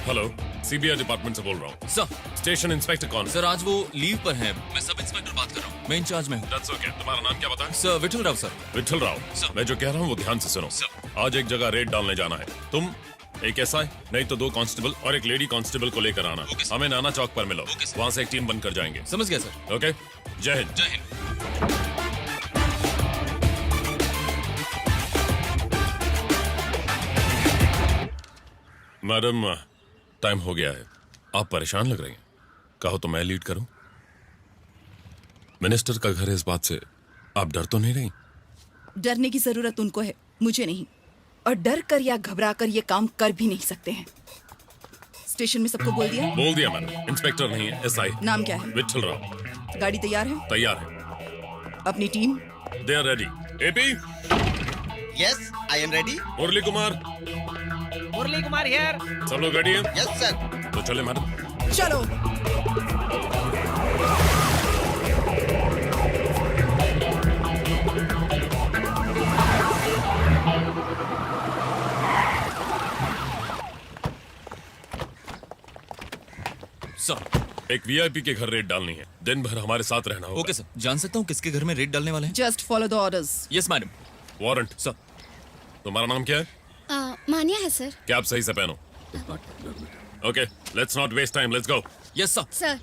Hello, CBI department से बोल रहा हूँ। सर स्टेशन इंस्पेक्टर कौन? सर आज वो लीव पर हैं। मैं सब इंस्पेक्टर बात कर रहा हूँ। मैं इंचार्ज में हूँ। That's okay. तुम्हारा नाम क्या बताएं? Sir Vithal Rao sir. Vithal Rao. Sir. मैं जो कह रहा हूँ वो ध्यान से सुनो। सर। आज एक जगह रेड डालने जाना है। तुम एक एसआई, नहीं तो 2 कांस्टेबल और एक लेडी कांस्टेबल को लेकर आना। Okay sir. हमें नाना चौक पर मिलो। Okay sir. वहाँ से एक टीम बनकर जाएंगे। समझ गया सर। ओके, जय हिंद। जय हिंद। मैडम, टाइम हो गया है। आप परेशान लग रही हैं। कहो तो मैं लीड करूं। मिनिस्टर का घर है, इस बात से आप डर तो नहीं रही? डरने की जरूरत उनको है, मुझे नहीं। और डर कर या घबरा कर ये काम कर भी नहीं सकते हैं। स्टेशन में सबको बोल दिया? बोल दिया मैडम। इंस्पेक्टर नहीं है, एसआई। नाम क्या है? विठल राव। गाड़ी तैयार है? तैयार है। अपनी team? They are ready. AP, yes I am ready. Murali Kumar, Murali Kumar here. सब लोग रेडी हैं? Yes sir. तो चले मैडम। चलो। सर एक वीआईपी के घर रेड डालनी है। दिन भर हमारे साथ रहना होगा। Okay sir. जान सकता हूँ किसके घर में रेड डालने वाले हैं? Just follow the orders. Yes madam. Warrant. Sir. तुम्हारा नाम क्या है? मानिया है सर। क्या आप सही से पहनो। Okay, let's not waste time, let's go. Yes sir. Sir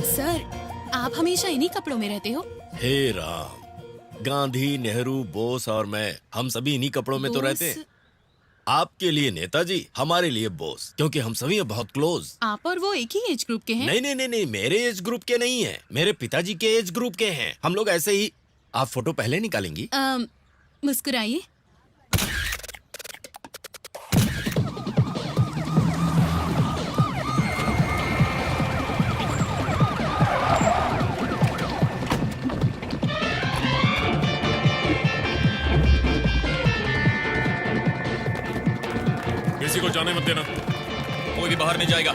sir आप हमेशा इन्हीं कपड़ों में रहते हो? हे राम, गांधी, नेहरू, बोस और मैं, हम सभी इन्हीं कपड़ों में तो बोस? रहते हैं। आपके लिए नेताजी, हमारे लिए बोस, क्योंकि हम सभी हैं बहुत क्लोज। आप और वो एक ही एज ग्रुप के हैं? नहीं नहीं नहीं नहीं, मेरे एज ग्रुप के नहीं हैं, मेरे पिताजी के एज ग्रुप के हैं। हम लोग ऐसे ही। आप फोटो पहले निकालेंगी? मुस्कुराइए। किसी को जाने मत देना। कोई भी बाहर नहीं जाएगा।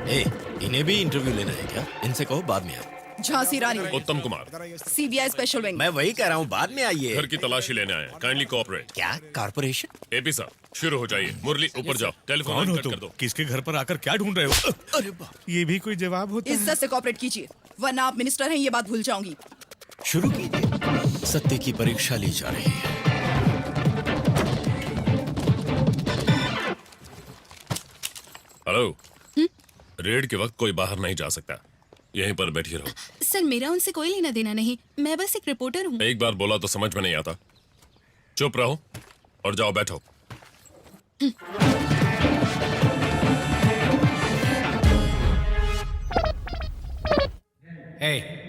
ए, इन्हें भी इंटरव्यू लेना है क्या? इनसे कहो बाद में आए। झांसी रानी, उत्तम कुमार, सीबीआई स्पेशल विंग। मैं वही कह रहा हूँ, बाद में आइए। घर की तलाशी लेने आए। Kindly cooperate. क्या कारपोरेशन? एपी साहब, शुरू हो जाइए। मुरली, ऊपर जाओ। टेलीफोन कौन हो कट कर तुम? दो। किसके घर पर आकर क्या ढूंढ रहे हो? अरे बाप, ये भी कोई जवाब होता है? इज्जत से कोऑपरेट कीजिए, वरना आप मिनिस्टर हैं ये बात भूल जाऊंगी। शुरू कीजिए। सत्य की परीक्षा ली जा रही है। हेलो। रेड के वक्त कोई बाहर नहीं जा सकता। यहीं पर बैठी रहो। सर मेरा उनसे कोई लेना देना नहीं, मैं बस एक रिपोर्टर हूँ। एक बार बोला तो समझ में नहीं आता। चुप रहो और जाओ बैठो।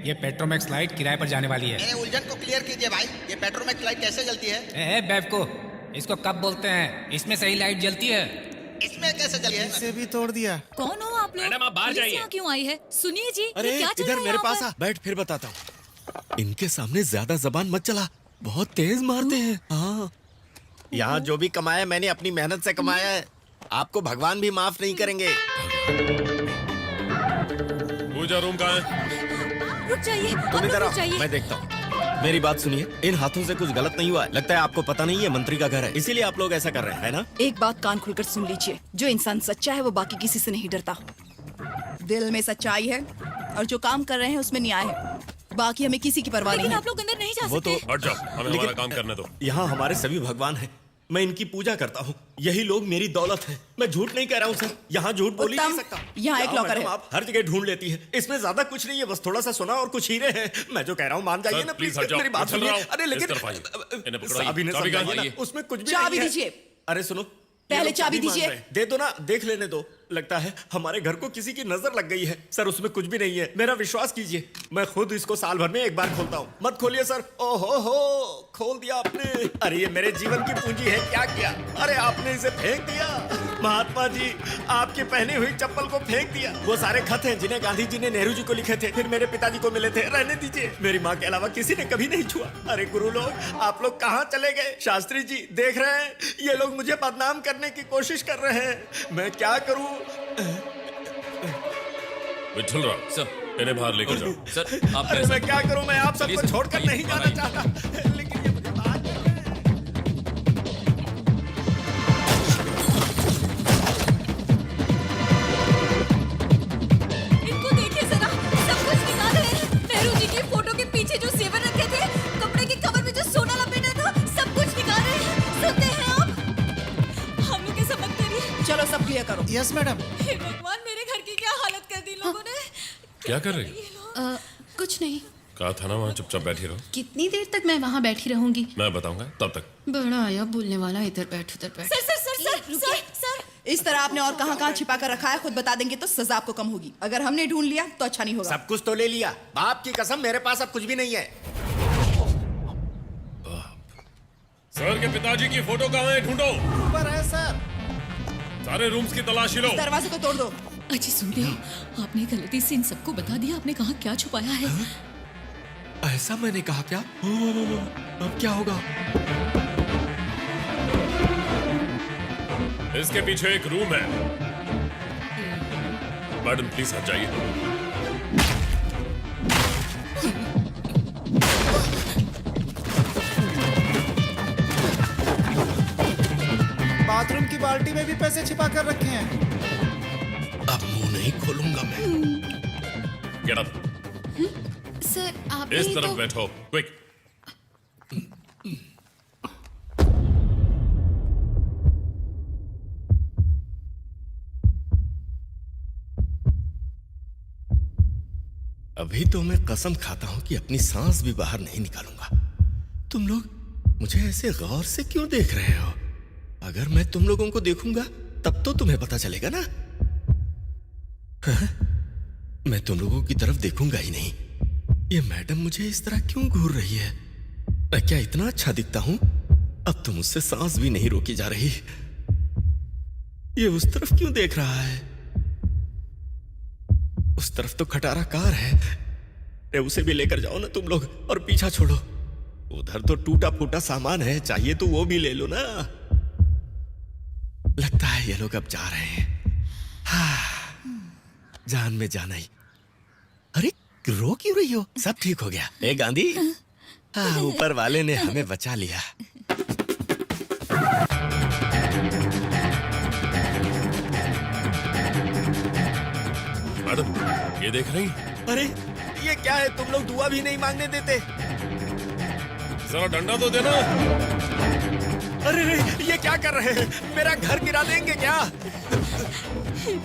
ये पेट्रोमैक्स लाइट किराए पर जाने वाली है। मेरे उलझन को क्लियर कीजिए भाई, ये पेट्रोमैक्स लाइट कैसे जलती है? बेवकूफ, इसको कब बोलते हैं? इसमें सही लाइट जलती है। इसमें कैसे जली है? इसे भी तोड़ दिया। कौन हो आप लोग? मैडम, आप बाहर पुलिस जाइए। यहाँ क्यों आई है? सुनिए जी, ये अरे क्या चल इधर रहा है मेरे यहाँ पास पर? आ, बैठ, फिर बताता हूँ। इनके सामने ज्यादा जबान मत चला, बहुत तेज मारते हैं। हाँ, यहाँ जो भी कमाया मैंने अपनी मेहनत से कमाया है। आपको भगवान भी माफ नहीं करेंगे। पूजा रूम कहाँ है? रुक जाइए, आप तुम लोग इधर रुक आओ, जाइए। मैं देखता हूँ। मेरी बात सुनिए, इन हाथों से कुछ गलत नहीं हुआ है। लगता है आपको पता नहीं है मंत्री का घर है, इसीलिए आप लोग ऐसा कर रहे हैं, है ना? एक बात कान खुलकर सुन लीजिए, जो इंसान सच्चा है वो बाकी किसी से नहीं डरता। दिल में सच्चाई है और जो काम कर रहे हैं उसमें न्याय है। बाकी हमें किसी की परवाह नहीं लेकिन है। आप लोग अंदर नहीं जा वो तो सकते। हट जाओ, हमें लेकिन- हमारा काम करने दो। यहाँ हमारे सभी भगवान हैं। मैं इनकी पूजा करता हूँ, यही लोग मेरी दौलत है। मैं झूठ नहीं कह रहा हूँ सर, यहाँ झूठ बोल ही नहीं उत्तम, सकता। यहाँ एक जाओ लॉकर मैडम, है। आप हर जगह ढूंढ लेती है। इसमें ज्यादा कुछ नहीं है, बस थोड़ा सा सोना और कुछ हीरे हैं। मैं जो कह रहा हूँ मान जाइए सर, ना प्लीज प्लीज, हट जाओ। मेरी बात चल सुनिए। रहा हूँ। अरे लेकिन इस तरफ आइए। इन्हें पकड़ाइए। चाबी ने चाबी कहाँ समझाइए है? ना, उसमें कुछ भी चाबी नहीं है। दीजिए। अरे सुनो, पहले ये लोग चाबी मांग दीजिए। रहे हैं। दे दो ना, देख लेने दो। लगता है हमारे घर को किसी की नजर लग गई है। सर उसमें कुछ भी नहीं है, मेरा विश्वास कीजिए। मैं खुद इसको साल भर में एक बार खोलता हूँ। मत खोलिए सर। ओहो हो, खोल दिया आपने। अरे ये मेरे जीवन की पूंजी है, क्या किया? अरे आपने इसे फेंक दिया। महात्मा जी, आपकी पहनी हुई चप्पल को फेंक दिया। वो सारे खत हैं जिन्हें गांधी जी ने नेहरू जी को लिखे थे, फिर मेरे पिताजी को मिले थे। रहने दीजिए, मेरी माँ के अलावा किसी ने कभी नहीं छुआ। अरे गुरु लोग, आप लोग कहाँ चले गए? शास्त्री जी देख रहे हैं, ये लोग मुझे बदनाम करने की कोशिश कर रहे हैं। मैं क्या करूँ? विठल राव, सर इन्हें बाहर लेकर जाओ। सर आप अरे मैं क्या करूं, मैं आप सबको चलिए, छोड़कर आइए, नहीं जाना आइए। चाहता, लेकिन ये मुझे बाहर ले गए। इनको देखिए जरा, सब कुछ निकाले हैं। नेहरू जी की फोटो के पीछे जो जेवर रखे थे, कपड़े की कवर में जो सोना लपेटा था, सब कुछ निकाले हैं। सुनते हैं आप? हम लोग ऐसा मत करिए। चलो सब क्लियर करो। Yes madam. हे भगवान, मेरे घर की क्या हालत कर दी लोगों ने। क्या कर रही? कुछ नहीं। कहा था ना वहाँ चुपचाप बैठी रहो। कितनी देर तक मैं वहाँ बैठी रहूंगी? मैं बताऊंगा तब तक। बड़ा आया बोलने वाला, इधर बैठ उधर बैठ। Sir sir sir sir sir sir, इस तरह आपने और कहाँ छिपा कर रखा है, खुद बता देंगे तो सजा आपको कम होगी। अगर हमने ढूंढ लिया तो अच्छा नहीं होगा। सब कुछ तो ले लिया, बाप की कसम मेरे पास अब कुछ भी नहीं है। सर के पिताजी की फोटो कहाँ है? ढूंढो। ऊपर है सर। सारे रूम्स की तलाशी लो। दरवाजे को तोड़ दो। अजी सुन रहे हो? आपने गलती से इन सबको बता दिया। आपने कहा क्या छुपाया है? ऐसा मैंने कहा क्या? अब क्या होगा? इसके पीछे एक रूम है। मैडम प्लीज हट जाइए। बाथरूम की बाल्टी में भी पैसे छिपा कर रखे हैं। अब मुंह नहीं खोलूंगा मैं। Get up. सर आप इस तरफ बैठो, क्विक। अभी तो मैं कसम खाता हूं कि अपनी सांस भी बाहर नहीं निकालूंगा। तुम लोग मुझे ऐसे गौर से क्यों देख रहे हो? अगर मैं तुम लोगों को देखूंगा तब तो तुम्हें पता चलेगा ना। हाँ? मैं तुम लोगों की तरफ देखूंगा ही नहीं। ये मैडम मुझे इस तरह क्यों घूर रही है? मैं क्या इतना अच्छा दिखता हूं? अब तो मुझसे सांस भी नहीं रोकी जा रही। ये उस तरफ क्यों देख रहा है? उस तरफ तो खटारा कार है। अरे उसे भी लेकर जाओ ना तुम लोग, और पीछा छोड़ो। उधर तो टूटा फूटा सामान है, चाहिए तो वो भी ले लो ना। लगता है ये लोग अब जा रहे हैं। हाँ, जान में जाना ही। अरे रो क्यों रही हो? सब ठीक हो गया। ए गांधी, हाँ, ऊपर वाले ने हमें बचा लिया। मैडम ये देख रही? अरे ये क्या है? तुम लोग दुआ भी नहीं मांगने देते। जरा डंडा तो देना। अरे ये क्या कर रहे हैं? मेरा घर गिरा देंगे क्या?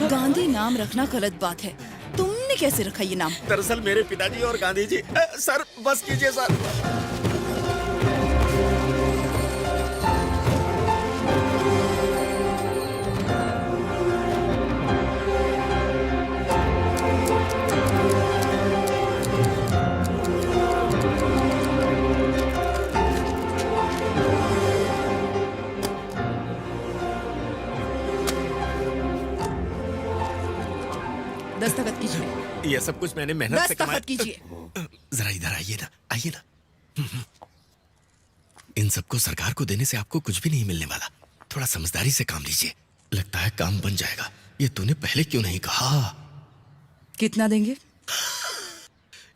गांधी नाम रखना गलत बात है। तुमने कैसे रखा ये नाम? दरअसल मेरे पिताजी और गांधी जी। सर बस कीजिए सर। दस्तखत कीजिए। ये सब कुछ मैंने मेहनत से कमाया। दस्तखत कीजिए। जरा इधर आइए ना, आइए ना। इन सबको सरकार को देने से आपको कुछ भी नहीं मिलने वाला। थोड़ा समझदारी से काम लीजिए। लगता है काम बन जाएगा। ये तूने पहले क्यों नहीं कहा? कितना देंगे?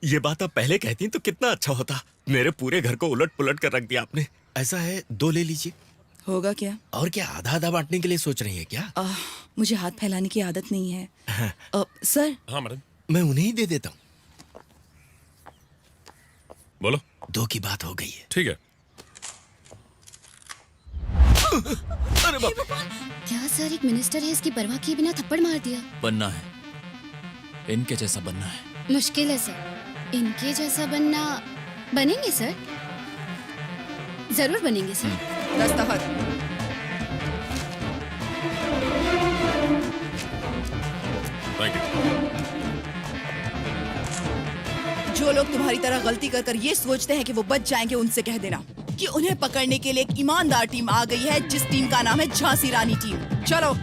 ये बात आप पहले कहती तो कितना अच्छा होता। मेरे पूरे घर को उलट पुलट कर रख दिया आपने। ऐसा है 2 ले लीजिए। होगा क्या? और क्या आधा आधा बांटने के लिए सोच रही है क्या? मुझे हाथ फैलाने की आदत नहीं है। सर, हाँ मैडम। मैं उन्हें ही दे देता हूँ। बोलो। 2 की बात हो गई है। ठीक है। अरे बाप रे। क्या सर, एक मिनिस्टर है, इसकी परवाह किए बिना थप्पड़ मार दिया। बनना है, इनके जैसा बनना है। मुश्किल है सर। इनके जैसा बनना। बनेंगे सर, जरूर बनेंगे सर। दस्तखत। Thank you. जो लोग तुम्हारी तरह गलती कर कर ये सोचते हैं कि वो बच जाएंगे, उनसे कह देना कि उन्हें पकड़ने के लिए एक ईमानदार टीम आ गई है, जिस टीम का नाम है झांसी रानी टीम। चलो।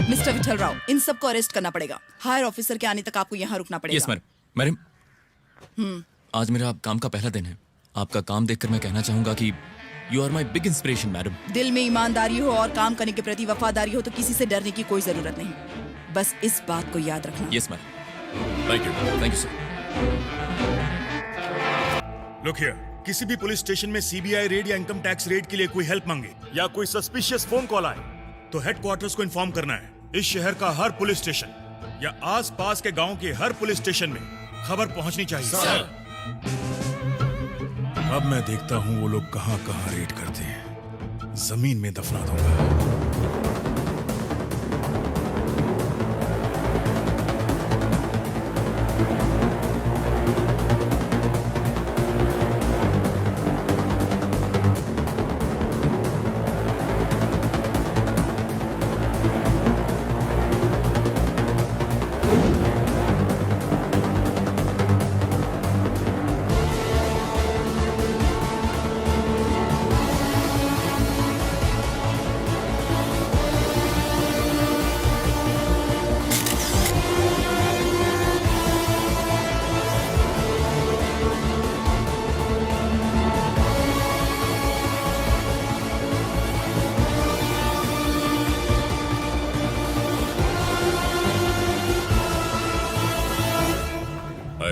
मिस्टर विठल राव, इन सबको अरेस्ट करना पड़ेगा। हायर ऑफिसर के आने तक आपको यहाँ रुकना पड़ेगा। Yes madam. मैडम, आज मेरा काम का पहला दिन है। आपका काम देखकर मैं कहना चाहूंगा कि you are my big inspiration madam. दिल में ईमानदारी हो और काम करने के प्रति वफादारी हो तो किसी से डरने की कोई जरूरत नहीं। बस इस बात को याद रखना। Yes madam. Thank you sir. Look here, किसी भी पुलिस स्टेशन में सीबीआई रेड या इनकम टैक्स रेड के लिए कोई हेल्प मांगे या कोई सस्पिशियस फोन कॉल आए तो हेडक्वार्टर्स को इन्फॉर्म करना है। इस शहर का हर पुलिस स्टेशन या आस-पास के गांव के हर पुलिस स्टेशन में खबर पहुंचनी चाहिए। सर। अब मैं देखता हूं वो लोग कहां कहां रेड करते हैं। जमीन में दफना दूंगा।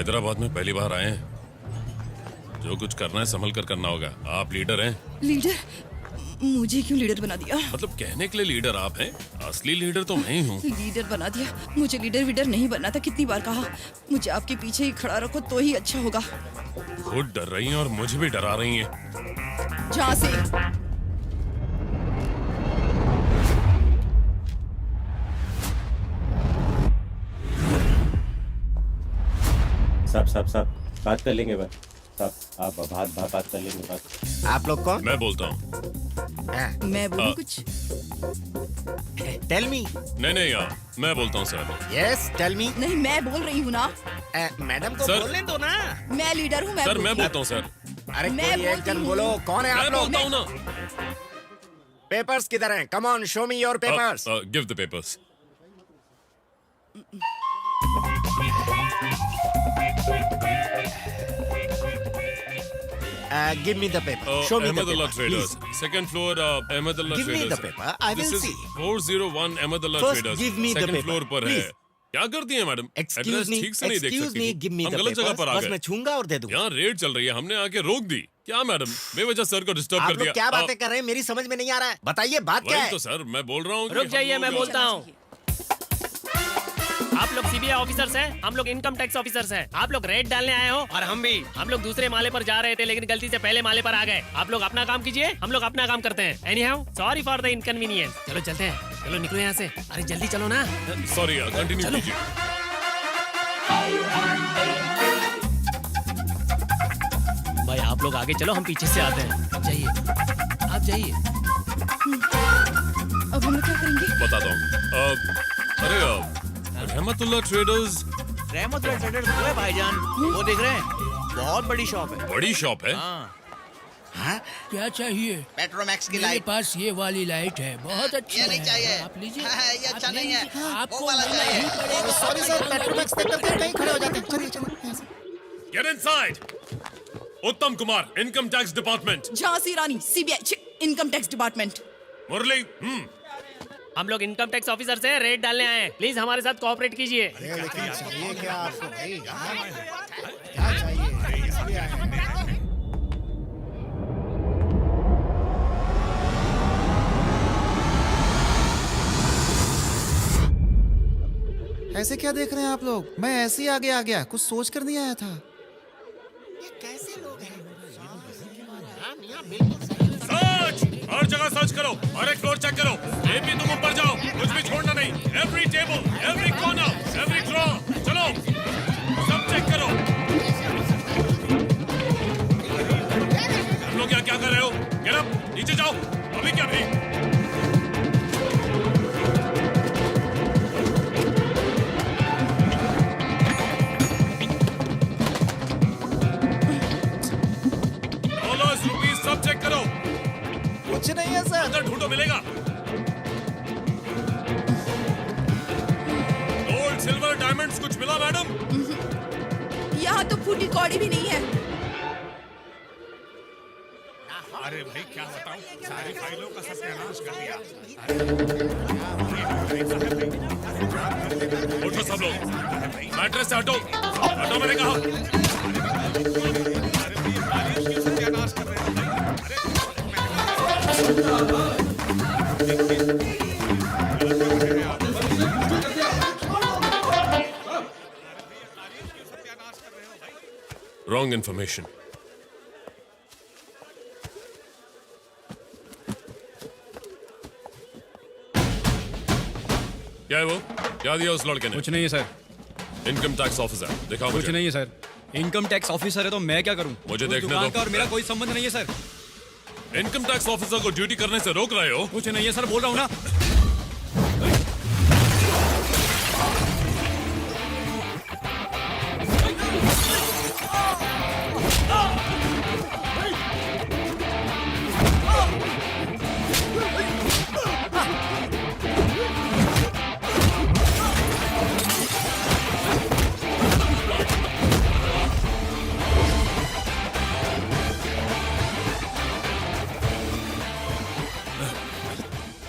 हैदराबाद में पहली बार आए हैं। जो कुछ करना है संभल कर करना होगा। आप लीडर हैं। लीडर? मुझे क्यों लीडर बना दिया? मतलब कहने के लिए लीडर आप हैं, असली लीडर तो मैं ही हूँ। लीडर बना दिया? मुझे लीडर वीडर नहीं बनना था। कितनी बार कहा मुझे आपके पीछे ही खड़ा रखो तो ही अच्छा होगा। खुद डर रही हैं और मुझे भी डरा रही हैं। जहाँ से सब बात कर लेंगे बस। सब आप बात कर लेंगे बस। आप लोग कौन? मैं बोलता हूँ। मैं बोलूं कुछ? Tell me. नहीं यार, मैं बोलता हूँ सर। Yes tell me. नहीं, मैं बोल रही हूँ ना। मैडम को सर। बोलने दो ना। मैं लीडर हूँ। सर मैं बोलता हूँ सर। अरे मैं कोई एक बोलती जन हूँ। बोलो, कौन है मैं आप लोग? बोलता हूँ ना। पेपर्स किधर हैं? Come on, show me your papers. Give the papers. Give me the paper. Show me the Ahmedullah paper, Traders. please. Second floor, Ahmedullah Give me Traders. the paper. I will This is see. 401 Ahmedullah First, Traders. give me the Second paper, floor पर है। please. क्या करती हैं madam? Excuse Address me. ठीक से नहीं देख Excuse सकती me. थी। Give me हम the गलत जगह papers. पर आ बस मैं गए। छूंगा और दे दूंगा। यहाँ रेड चल रही है, हमने आके रोक दी। क्या मैडम, बेवजह सर को डिस्टर्ब आप कर लोग दिया। क्या बातें कर रहे हैं? मेरी समझ में नहीं आ रहा है। बताइए बात क्या वही है? तो सर मैं बोल रहा हूँ। रुक जाइए, मैं बोलता हूँ। आप लोग सीबीआई ऑफिसर्स हैं, हम लोग इनकम टैक्स ऑफिसर्स हैं। आप लोग रेड डालने आए हो और हम भी। हम लोग दूसरे माले पर जा रहे थे लेकिन गलती से पहले माले पर आ गए। आप लोग अपना काम कीजिए, हम लोग अपना काम करते हैं। Anyhow, sorry for the inconvenience. चलो चलते हैं, चलो निकलो यहाँ से। अरे जल्दी चलो ना। सॉरी यार, कंटिन्यू कीजिए। भाई आप लोग आगे चलो, हम पीछे से आते हैं। जाइए, आप जाइए। अब हम लोग क्या करेंगे? बताता हूँ। अरे रहमतुल्लाह ट्रेडर्स। रहमतुल्लाह ट्रेडर्स वो है भाईजान, वो देख रहे हैं, बहुत बड़ी शॉप है। बड़ी शॉप है। हाँ? क्या चाहिए? पेट्रोमैक्स की मेरे लाइट। पास ये वाली लाइट है, बहुत अच्छी ये नहीं है। चाहिए। आप लीजिए। हाँ, ये अच्छा आप नहीं ले है। लीजिए। वो आपको वाला लेना चाहिए। ही पड़ेगा। सॉरी सर, पेट्रोमैक्स देख करके कहीं खड़े हो जाते हैं। चलिए चलिए यहाँ से। Get inside. Uttam Kumar, income tax department. Jhansi Rani, CBI, income tax department. Murali. हम लोग इनकम टैक्स ऑफिसर से रेड डालने आए हैं। प्लीज हमारे साथ कोऑपरेट कीजिए। चाहिए क्या आपको भाई? क्या चाहिए? इसलिए आए हैं। ऐसे क्या देख रहे हैं आप लोग? मैं ऐसे ही आगे आ गया, कुछ सोच कर नहीं आया था। कैसे लोग हैं? सर्च, हर जगह सर्च करो, हर एक फ्लोर चेक करो। एपी तुम ऊपर जाओ, कुछ भी छोड़ना नहीं। Every table, every corner, every drawer, चलो सब चेक करो। तुम लोग यहाँ क्या कर रहे हो? गेट अप, नीचे जाओ, अभी क्या भी। ₹, सब चेक करो। कुछ नहीं है सर। अंदर ढूंढो, मिलेगा। गोल्ड, सिल्वर, डायमंड्स कुछ मिला मैडम? यहाँ तो फूटी कौड़ी भी नहीं है। अरे भाई क्या बताऊं, सारी फाइलों का सत्यानाश कर दिया। उठो सब लोग, मैट्रेस से हटो, हटो मैंने कहा। सत्यानाश कर रहे हैं। Wrong information. क्या है वो? क्या दिया उस लड़के ने? कुछ नहीं है सर। इनकम टैक्स ऑफिसर, दिखाओ मुझे। कुछ नहीं है सर। इनकम टैक्स ऑफिसर है तो मैं क्या करूं? मुझे देखने दुकान दो। का और मेरा कोई संबंध नहीं है सर। इनकम टैक्स ऑफिसर को ड्यूटी करने से रोक रहे हो? कुछ नहीं है सर, बोल रहा हूं ना।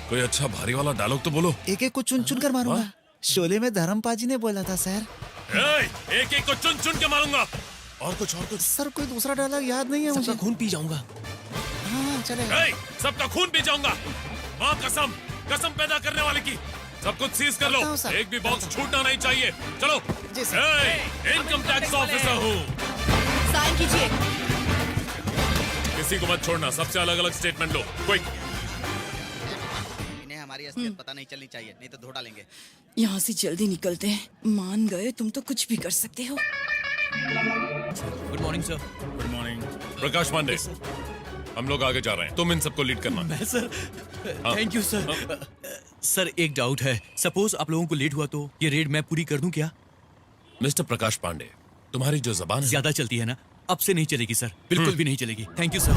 कोई अच्छा भारी वाला डायलॉग तो बोलो। एक एक को चुन चुन कर मारूंगा। शोले में धर्मपाजी ने बोला था सर। एक एक को चुन चुन के मारूंगा। और कुछ सर, कोई दूसरा डायलॉग याद नहीं है मुझे। खून पी जाऊंगा। हाँ चलेगा। सबका खून पी जाऊंगा। माँ कसम, कसम पैदा करने वाले की। सब कुछ सीज कर लो, एक भी बॉक्स छूटना नहीं चाहिए। चलो। इनकम टैक्स ऑफिसर हूँ। साइन कीजिए। किसी को मत छोड़ना, सबसे अलग अलग स्टेटमेंट लो, क्विक। इन्हें हमारी असलियत पता नहीं चलनी चाहिए, नहीं तो धो डालेंगे। यहाँ से जल्दी निकलते हैं। मान गए तुम तो कुछ भी कर सकते हो। Good morning sir. Good morning. Prakash Pandey, हम लोग आगे जा रहे हैं, तुम इन सबको लीड करना। मैं sir, thank you sir. Sir एक डाउट है, सपोज आप लोगों को लेट हुआ तो ये रेड मैं पूरी कर दूं क्या? मिस्टर प्रकाश पांडे, तुम्हारी जो जबान है ज्यादा चलती है ना, अब से नहीं चलेगी सर, बिल्कुल भी नहीं चलेगी। Thank you sir.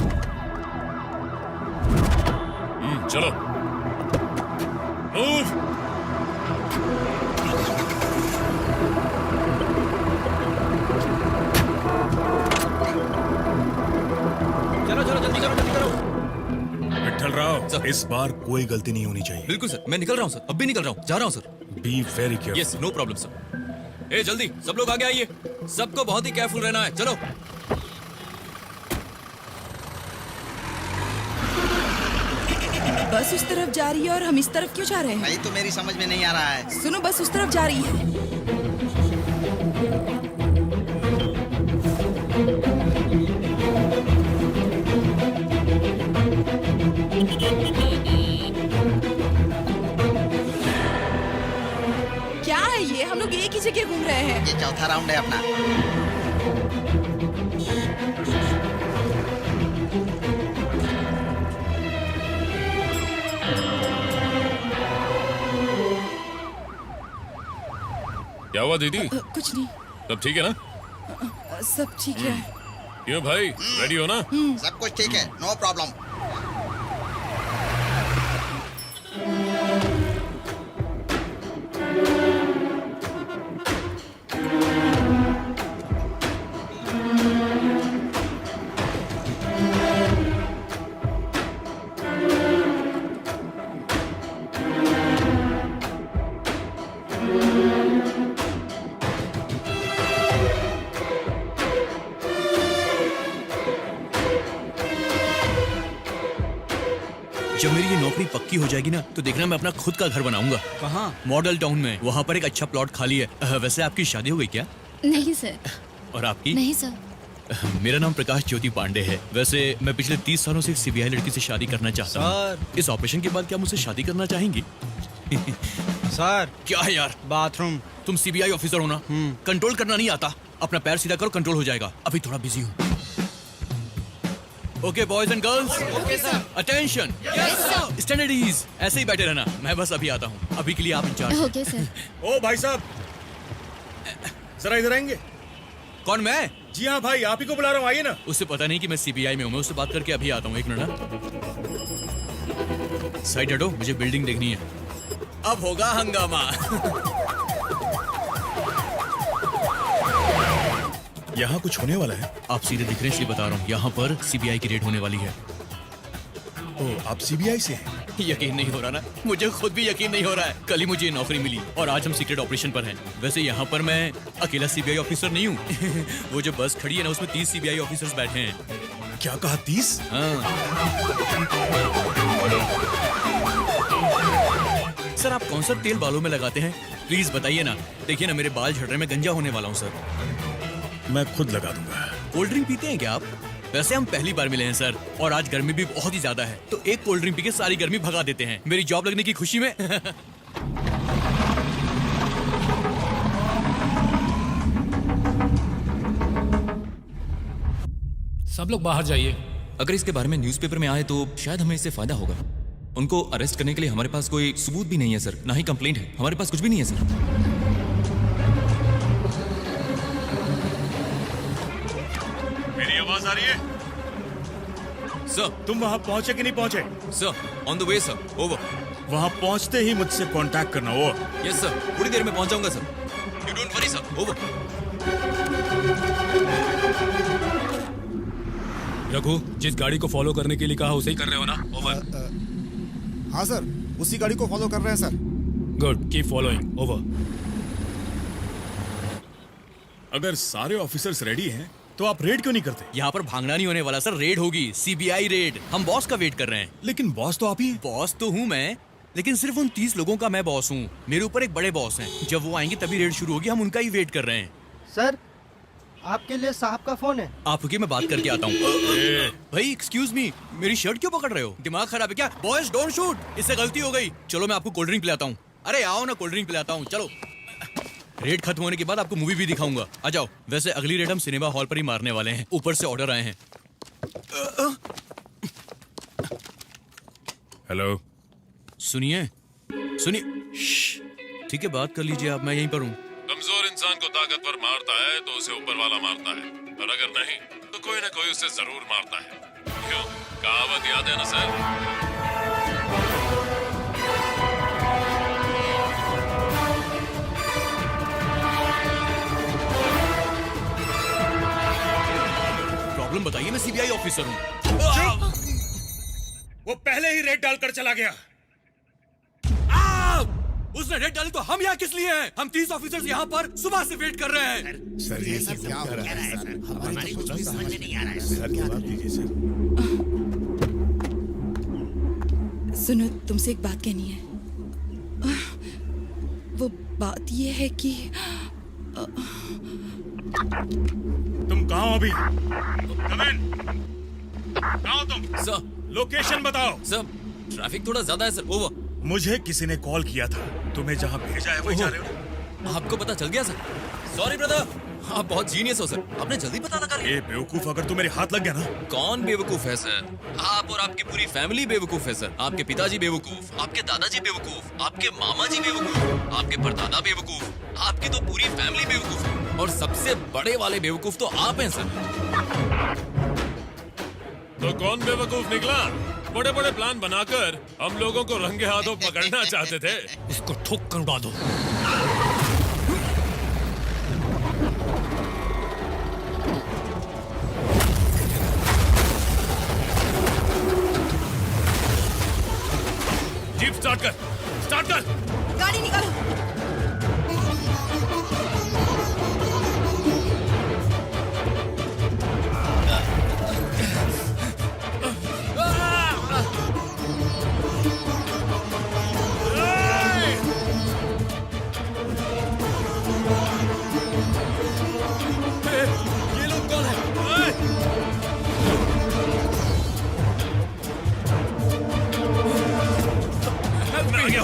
चलो मूव। चलो चलो जल्दी करो, जल्दी करो। विठल राव, इस बार कोई गलती नहीं होनी चाहिए। बिल्कुल सर, मैं निकल रहा हूँ सर, अब भी निकल रहा हूँ, जा रहा हूँ sir. Be very careful. Yes, no problem sir. ए जल्दी सब लोग आगे आइए, सबको बहुत ही केयरफुल रहना है। चलो। बस उस तरफ जा रही है और हम इस तरफ क्यों जा रहे हैं? भाई तो मेरी समझ में नहीं आ रहा है। सुनो, बस उस तरफ जा रही है। क्या है ये? हम लोग एक ही जगह घूम रहे हैं। ये चौथा राउंड है अपना। क्या हुआ दीदी? कुछ नहीं, सब ठीक है ना? सब ठीक है। क्यों भाई, रेडी हो ना? सब कुछ ठीक है, नो प्रॉब्लम। जब मेरी ये नौकरी पक्की हो जाएगी ना, तो देखना मैं अपना खुद का घर बनाऊंगा। कहाँ? मॉडल टाउन में, वहाँ पर एक अच्छा प्लॉट खाली है। वैसे आपकी शादी हो गई क्या? नहीं सर। और आपकी? नहीं सर। मेरा नाम प्रकाश ज्योति पांडे है। वैसे मैं पिछले 30 सालों से एक सीबीआई लड़की से शादी करना चाहता हूँ। इस ऑपरेशन के बाद क्या मुझसे शादी करना चाहेंगी? सर क्या है यार? बाथरूम। तुम सीबीआई ऑफिसर हो ना, कंट्रोल करना नहीं आता। अपना पैर सीधा करो, कंट्रोल हो जाएगा। अभी थोड़ा बिजी हूँ। Okay boys and girls, okay sir. Attention, stand at ease. ऐसे ही बैठे रहना, मैं बस अभी आता हूँ। अभी के लिए आप इंचार्ज। Okay sir. ओ भाई साहब, जरा इधर आएंगे? कौन, मैं? जी हाँ भाई, आप ही को बुला रहा हूँ, आइए ना। उससे पता नहीं कि मैं सीबीआई में हूँ। मैं उससे बात करके अभी आता हूँ, एक मिनट ना। साइड हटो, मुझे बिल्डिंग देखनी है। अब होगा हंगामा। यहाँ कुछ होने वाला है? आप सीधे दिख रहे हैं इसलिए बता रहा हूँ। यहाँ पर सीबीआई की रेड होने वाली है। ओह, आप सीबीआई से हैं? यकीन नहीं हो रहा ना, मुझे खुद भी यकीन नहीं हो रहा है। कल ही मुझे ये नौकरी मिली और आज हम सीक्रेट ऑपरेशन पर हैं। वैसे यहाँ पर मैं अकेला सीबीआई ऑफिसर नहीं हूँ। वो जो बस खड़ी है ना, उसमें 30 सीबीआई ऑफिसर्स बैठे हैं। क्या कहा, 30? सर आप कौन सा तेल बालों में लगाते हैं? प्लीज बताइए ना। देखिए ना, मेरे बाल झड़ रहे, मैं गंजा होने वाला हूँ सर। मैं खुद लगा दूंगा। कोल्ड ड्रिंक पीते हैं क्या आप? वैसे हम पहली बार मिले हैं सर, और आज गर्मी भी बहुत ही ज्यादा है, तो एक कोल्ड ड्रिंक पी के सारी गर्मी भगा देते हैं मेरी जॉब लगने की खुशी में। सब लोग बाहर जाइए। अगर इसके बारे में न्यूज़पेपर में आए तो शायद हमें इससे फायदा होगा। उनको अरेस्ट करने के लिए हमारे पास कोई सबूत भी नहीं है सर, ना ही कंप्लेंट है। हमारे पास कुछ भी नहीं है सर। मेरी आवाज आ रही है? सर तुम वहां पहुंचे कि नहीं पहुंचे? Sir on the way sir, over. वहां पहुंचते ही मुझसे कांटेक्ट करना। ओवर। यस सर, थोड़ी देर में पहुंच जाऊंगा sir. You don't worry sir, over. Raghu, जिस गाड़ी को फॉलो करने के लिए कहा उसे ही कर रहे हो ना? ओवर। हाँ सर, उसी गाड़ी को फॉलो कर रहे हैं sir. Good, keep following, over. अगर सारे ऑफिसर्स रेडी हैं तो आप रेड क्यों नहीं करते? यहाँ पर भागना नहीं होने वाला सर, रेड होगी, सीबीआई रेड। हम बॉस का वेट कर रहे हैं। लेकिन बॉस तो आप ही हैं। बॉस तो हूँ मैं, लेकिन सिर्फ उन 30 लोगों का मैं बॉस हूँ। मेरे ऊपर एक बड़े बॉस हैं। जब वो आएंगे तभी रेड शुरू होगी, हम उनका ही वेट कर रहे हैं। सर, आपके लिए साहब का फोन है। आप रुकिए, मैं बात करके आता हूँ। भाई एक्सक्यूज मी, मेरी शर्ट क्यों पकड़ रहे हो? दिमाग खराब है क्या? बॉयज डोंट शूट, इससे गलती हो गई। चलो मैं आपको कोल्ड ड्रिंक पिलाता हूँ। अरे आओ ना, कोल्ड ड्रिंक पिलाता हूँ, चलो। रेड खत्म होने के बाद आपको मूवी भी दिखाऊंगा, आ जाओ। वैसे अगली रेड हम सिनेमा हॉल पर ही मारने वाले हैं, ऊपर से ऑर्डर आए हैं। हेलो, सुनिए सुनिए। ठीक है, बात कर लीजिए आप, मैं यहीं पर हूँ। कमजोर इंसान को ताकतवर मारता है तो उसे ऊपर वाला मारता है, और अगर नहीं तो कोई ना कोई उसे जरूर मारता है। क्यों, कहावत याद है ना सर? प्रॉब्लम बताइए, मैं सीबीआई ऑफिसर हूँ। वो पहले ही रेड डालकर चला गया। उसने रेड डाली तो हम यहाँ किस लिए हैं? हम 30 ऑफिसर्स यहाँ पर सुबह से वेट कर रहे हैं। सर ये सब क्या हो रहा है सर? हमारी कुछ भी समझ नहीं आ रहा है सर। जवाब दीजिए सर। सुनो, तुमसे एक बात कहनी है। वो बात ये है कि तुम कहाँ हो अभी? कम इन। कहाँ हो तुम? सर लोकेशन बताओ। सर ट्रैफिक थोड़ा ज्यादा है सर, ओवर। मुझे किसी ने कॉल किया था, तुम्हें जहाँ भेजा है वही जा रहे हो? आपको पता चल गया सर? सॉरी ब्रदर, आप बहुत जीनियस हो सर, आपने जल्दी पता लगा लिया। ये बेवकूफ, अगर तू मेरे हाथ लग गया ना। कौन बेवकूफ है सर? आप और आपकी पूरी फैमिली बेवकूफ है सर। आपके पिताजी बेवकूफ, आपके दादाजी बेवकूफ, आपके मामा जी बेवकूफ, आपके परदादा बेवकूफ, आपकी तो पूरी फैमिली बेवकूफ है, और सबसे बड़े वाले बेवकूफ तो आप हैं सर। तो कौन बेवकूफ निकला? बड़े बड़े प्लान बनाकर हम लोगों को रंगे हाथों पकड़ना चाहते थे। इसको ठोक कर उड़ा दो। जीप स्टार्ट कर। गाड़ी निकालो। ये लोग कौन है? मैं आ गया।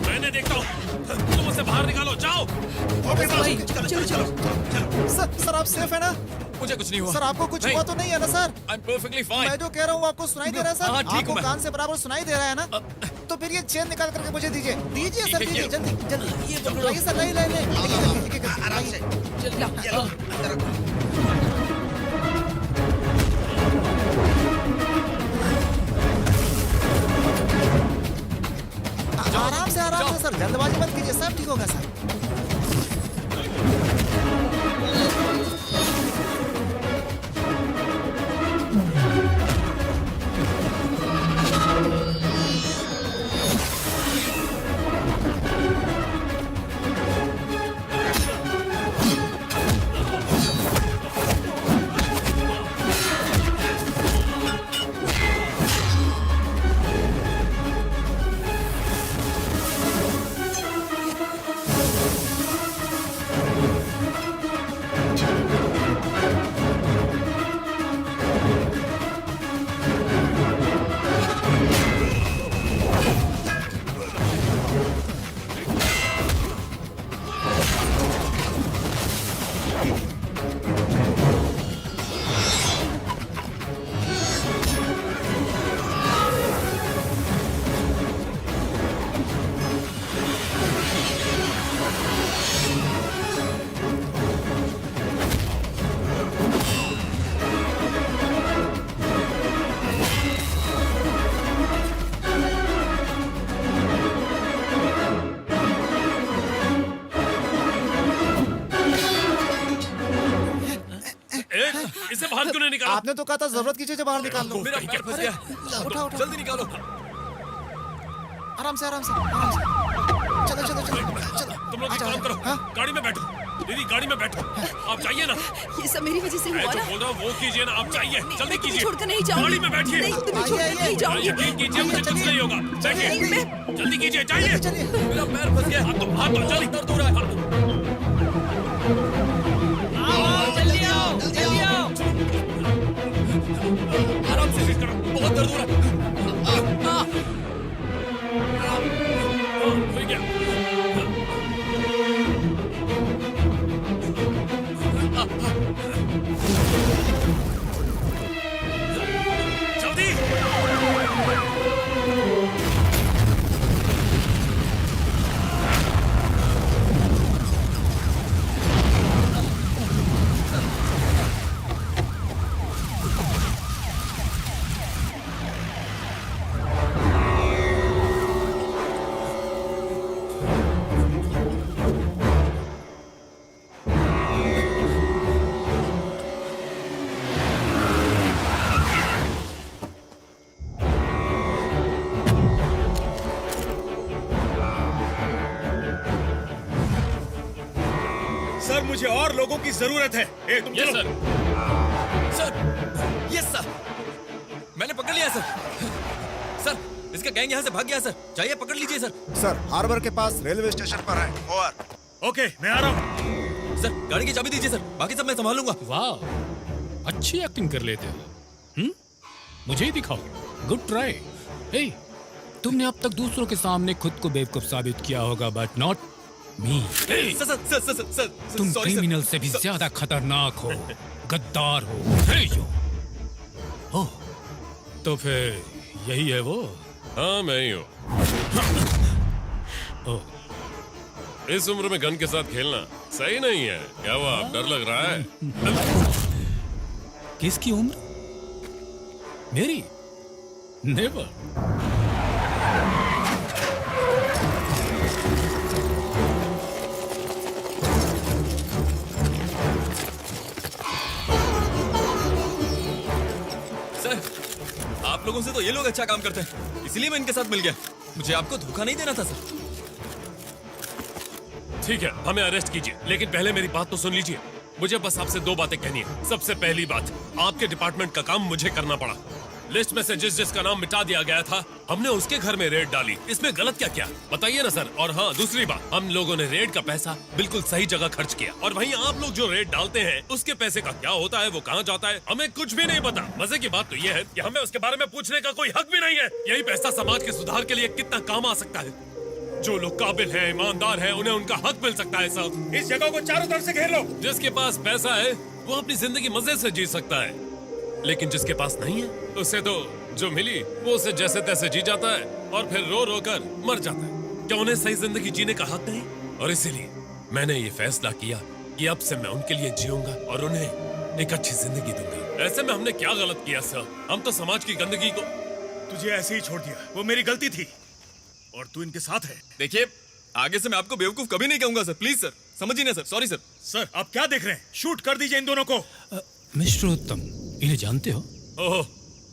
मैंने देखता हूँ, तुम उसे बाहर निकालो, जाओ। ओके सर, चलो। सर आप सेफ है ना? मुझे कुछ नहीं हुआ सर, आपको कुछ हुआ तो नहीं है ना sir? I am perfectly fine. मैं जो कह रहा हूँ आपको सुनाई दे रहा है सर? हाँ, ठीक हूँ आपको मैं। कान से बराबर सुनाई दे रहा है ना? तो फिर ये चेन निकाल करके मुझे दीजिए सर, दीजिए जल्दी। ये आइए सर, नहीं आराम से। ये लो, अंदर रखो। आराम से सर, जल्दबाजी मत सब ठीक होगा सर। इसे बाहर क्यों नहीं निकाला? आपने तो कहा था जरूरत की चीजें बाहर निकाल लो। मेरा पैर फंस गया। उठाओ उठाओ, जल्दी निकालो। आराम से आराम से आराम से। चलो चलो चलो चलो। तुम लोग एक काम करो, गाड़ी में बैठो। दीदी गाड़ी में बैठो। आप जाइए ना। ये सब मेरी वजह से मैं हुआ जो ना। बोल रहा हूँ वो कीजिए ना। आप जाइए, जल्दी कीजिए। छोड़कर नहीं जाऊंगी। गाड़ी में बैठिए। नहीं, तुम्हें छोड़कर नहीं जाऊंगी। यकीन कीजिए, मुझे कुछ नहीं होगा। बैठिए, जल्दी कीजिए, जाइए। मेरा पैर फंस गया। हाथ तो जल्दी दर्द हो रहा है। जल्दी आओ, जल्दी आओ। आराम से सीट करो, बहुत दर्द हो रहा है। हो गया। जल्दी। सर मुझे और लोगों की जरूरत है। ए, तुम चलो। सर यस सर, मैंने पकड़ लिया सर। सर इसका गैंग यहाँ से भाग गया सर, जाइए पकड़ लीजिए सर। सर हार्बर के पास रेलवे स्टेशन पर है। ओवर। ओके मैं आ रहा हूँ। सर गाड़ी की चाबी दीजिए सर, बाकी सब मैं संभालूंगा। वाह, अच्छी एक्टिंग कर लेते हो। मुझे ही दिखाओ। Good try. हे, तुमने अब तक दूसरों के सामने खुद को बेवकूफ साबित किया होगा, but not me. Sir sir sir sir sir तुम सॉरी सर। क्रिमिनल से भी ज्यादा खतरनाक हो, गद्दार हो। हे यो। ओह, तो फिर यही है वो? हाँ मैं ही हूँ। इस उम्र में गन के साथ खेलना सही नहीं है। क्या हुआ, डर लग रहा है? किसकी उम्र? मेरी? नेवर। सर आप लोगों से तो ये लोग अच्छा काम करते हैं, इसलिए मैं इनके साथ मिल गया। मुझे आपको धोखा नहीं देना था सर। ठीक है, हमें अरेस्ट कीजिए, लेकिन पहले मेरी बात तो सुन लीजिए। मुझे बस आपसे दो बातें कहनी है। सबसे पहली बात, आपके डिपार्टमेंट का काम मुझे करना पड़ा। लिस्ट में से जिसका नाम मिटा दिया गया था, हमने उसके घर में रेड डाली। इसमें गलत क्या क्या बताइए ना सर। और हाँ, दूसरी बात, हम लोगों ने रेड का पैसा बिल्कुल सही जगह खर्च किया। और वहीं आप लोग जो रेड डालते हैं, उसके पैसे का क्या होता है, वो कहाँ जाता है, हमें कुछ भी नहीं पता। मजे की बात तो ये है कि हमें उसके बारे में पूछने का कोई हक भी नहीं है। यही पैसा समाज के सुधार के लिए कितना काम आ सकता है। जो लोग काबिल हैं, ईमानदार हैं, उन्हें उनका हक मिल सकता है सर। इस जगह को चारों तरफ से घेर लो। जिसके पास पैसा है वो अपनी जिंदगी मजे से जी सकता है, लेकिन जिसके पास नहीं है, उसे तो जो मिली वो उसे जैसे तैसे जी जाता है और फिर रो रो कर मर जाता है। क्या उन्हें सही जिंदगी जीने का हक नहीं? और इसीलिए मैंने ये फैसला किया कि अब से मैं उनके लिए जीऊंगा और उन्हें एक अच्छी जिंदगी दूंगा। ऐसे में हमने क्या गलत किया सर? हम तो समाज की गंदगी को तुझे ऐसे ही छोड़ दिया, वो मेरी गलती थी और तू इनके साथ है। देखिए आगे से मैं आपको बेवकूफ कभी नहीं कहूंगा सर, प्लीज सर, समझिए ना सर, सॉरी सर। सर आप क्या देख रहे हैं? शूट कर दीजिए इन दोनों को। मिस्टर उत्तम, इन्हें जानते हो? ओह,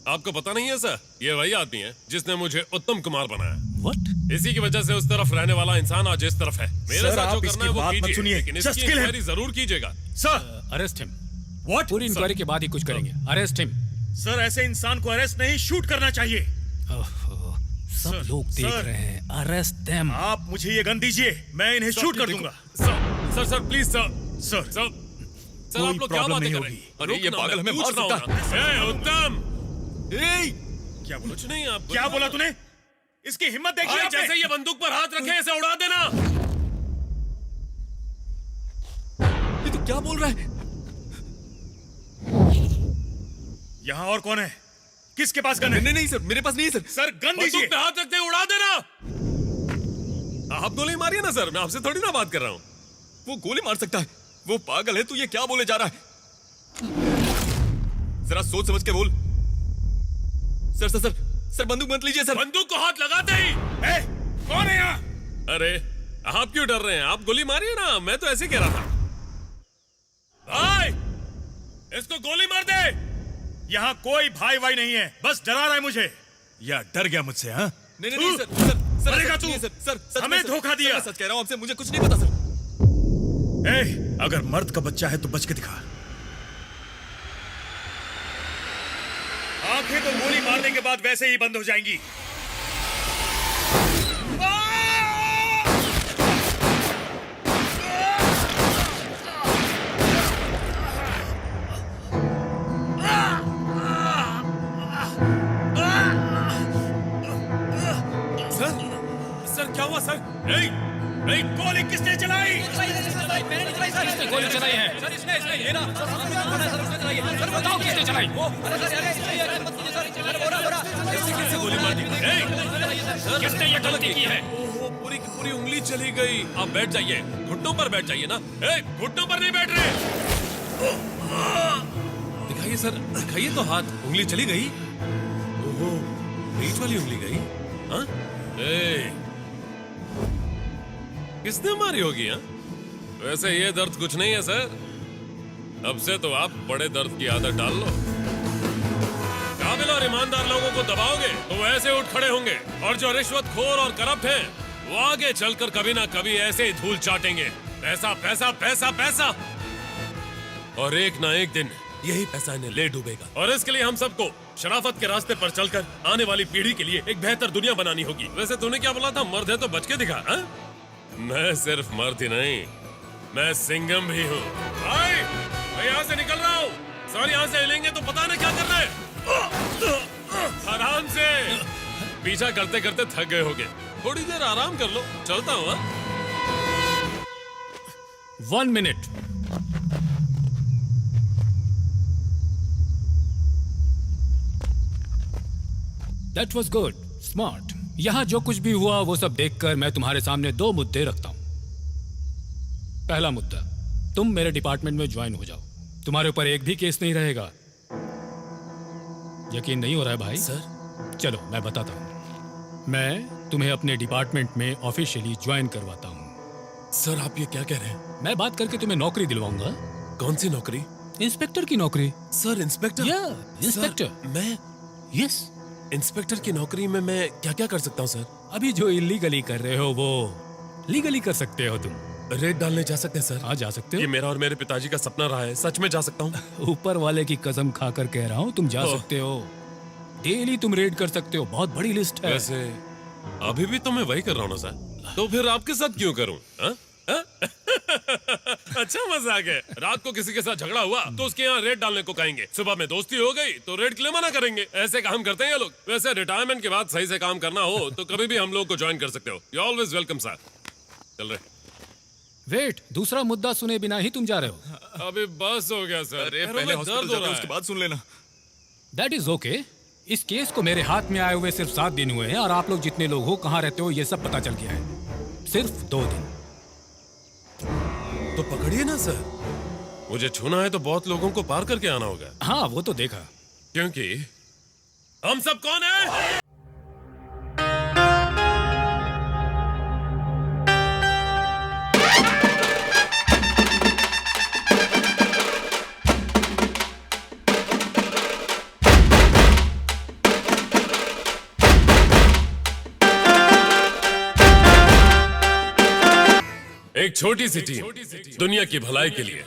आपको पता नहीं है सर, ये वही आदमी है जिसने मुझे उत्तम कुमार बनाया। What? इसी की वजह से उस तरफ रहने वाला इंसान आज इस तरफ है। मेरे सर, साथ जो आप करना इसकी है वो बात मत कीजिए, सुनिए। लेकिन Just इसकी kill him. इंक्वायरी जरूर कीजिएगा। Sir arrest him. व्हाट? पूरी इंक्वायरी के बाद ही कुछ करेंगे। Arrest him. सर ऐसे इंसान को अरेस्ट नहीं, शूट करना चाहिए। सब लोग देख रहे हैं। Arrest them. आप मुझे ये गन दीजिए, मैं इन्हें शूट कर दूंगा। Sir please sir. Sir sir आप लोग क्या बातें कर रहे हैं? अरे ये पागल हमें मार सकता है। उत्तम, क्या बोला? कुछ नहीं आप क्या बोला तूने? इसकी हिम्मत देखिए आपने। जैसे ये बंदूक पर हाथ रखे इसे उड़ा देना। ये तो क्या बोल रहा है? यहाँ और कौन है? किसके पास गन है? नहीं सर, मेरे पास नहीं है सर। सर गन दीजिए। बंदूक पे हाथ रखते उड़ा देना। आप गोली मारिए ना सर, मैं आपसे थोड़ी ना बात कर रहा हूँ। वो गोली मार सकता है, वो पागल है। तू ये क्या बोले जा रहा है? जरा सोच समझ के बोल। सर सर सर सर बंदूक मत लीजिए सर। बंदूक को हाथ लगाते ही। कौन है यहाँ? अरे आप क्यों डर रहे हैं? आप गोली मारिए ना, मैं तो ऐसे कह रहा था। भाई इसको गोली मार दे। यहाँ कोई भाई भाई नहीं है, बस डरा रहा है मुझे। या डर गया मुझसे? हाँ नहीं सर, सर सर मरेगा सच तू। नहीं है सर, सर हमें धोखा दिया। सच कह रहा हूँ आपसे, मुझे कुछ नहीं पता सर। अगर मर्द का बच्चा है तो बच के दिखा। आंखें तो गोली मारने के बाद वैसे ही बंद हो जाएंगी। सर क्या हुआ सर? नहीं गोली किसने चलाई? किसने गोली चलाई है? सर इसने ये ना सर बताओ किसने चलाई? किसने गोली मार दी? किसने ये गलती की है? पूरी की पूरी उंगली चली गई। आप बैठ जाइए, घुटनों पर बैठ जाइए ना। घुटनों पर नहीं बैठ रहे। दिखाइए सर, दिखाइए तो हाथ। उंगली चली गई। ओहो, बीच वाली उंगली गई। हाँ? किसने मारी होगी? हाँ? वैसे ये दर्द कुछ नहीं है सर। अब से तो आप बड़े दर्द की आदत डाल लो। काबिल और ईमानदार लोगों को दबाओगे तो वो ऐसे उठ खड़े होंगे, और जो रिश्वतखोर और करप्ट हैं वो आगे चलकर कभी ना कभी ऐसे ही धूल चाटेंगे। पैसा पैसा पैसा पैसा, और एक ना एक दिन यही पैसा इन्हें ले डूबेगा। और इसके लिए हम सबको शराफत के रास्ते पर चलकर आने वाली पीढ़ी के लिए एक बेहतर दुनिया बनानी होगी। वैसे तूने क्या बोला था? मर्द है तो बच के दिखा। हा? मैं सिर्फ मर्द ही नहीं, मैं सिंघम भी हूँ। भाई मैं यहाँ से निकल रहा हूँ। सर यहाँ से हिलेंगे तो पता नहीं क्या करना है। आराम से। पीछा करते करते थक गए होगे, थोड़ी देर आराम कर लो। चलता हूँ। 1 minute. That was good, smart. यहाँ जो कुछ भी हुआ वो सब देखकर मैं तुम्हारे सामने 2 मुद्दे रखता हूँ। पहला मुद्दा, तुम मेरे डिपार्टमेंट में ज्वाइन हो जाओ। तुम्हारे ऊपर एक भी केस नहीं रहेगा। यकीन नहीं हो रहा है भाई? सर चलो मैं बताता हूँ। मैं तुम्हें अपने डिपार्टमेंट में ऑफिशियली ज्वाइन करवाता हूँ। सर आप ये क्या कह रहे हैं? मैं बात करके तुम्हें नौकरी दिलवाऊंगा। कौन सी नौकरी? इंस्पेक्टर की नौकरी। Sir inspector? या इंस्पेक्टर। मैं? यस। इंस्पेक्टर की नौकरी में मैं क्या क्या कर सकता हूँ सर? अभी जो इलीगली कर रहे हो वो लीगली कर सकते हो तुम। रेड डालने जा सकते हैं सर? हाँ जा सकते हो। ये मेरा और मेरे पिताजी का सपना रहा है, सच में जा सकता हूँ? ऊपर वाले की कसम खाकर कह रहा हूँ, तुम जा सकते हो। डेली तुम रेड कर सकते हो, बहुत बड़ी लिस्ट है। वैसे अभी भी तो मैं वही कर रहा हूँ ना सर, तो फिर आपके साथ क्यों करूँ? अच्छा मजाक है। रात को किसी के साथ झगड़ा हुआ तो उसके यहाँ रेड डालने को कहेंगे, सुबह में दोस्ती हो गई तो रेड के लिए मना करेंगे। ऐसे काम करते हैं ये लोग। वैसे रिटायरमेंट के बाद सही से काम करना हो तो कभी भी हम लोग को ज्वाइन कर सकते हो। You always welcome sir. चल रहे। वेट, दूसरा मुद्दा सुने बिना ही तुम जा रहे हो? अभी बस हो गया सर। अरे पहले हॉस्पिटल जाते हैं, उसके बाद सुन लेना। That is okay. इस केस को मेरे हाथ में आए हुए सिर्फ 7 दिन हुए हैं, और आप लोग जितने लोग हो, कहाँ रहते हो, ये सब पता चल गया है। सिर्फ 2 दिन। तो पकड़िए ना सर। मुझे छूना है तो बहुत लोगों को पार करके आना होगा। हाँ वो तो देखा, क्योंकि हम सब कौन है? एक छोटी सी टीम दुनिया की भलाई के लिए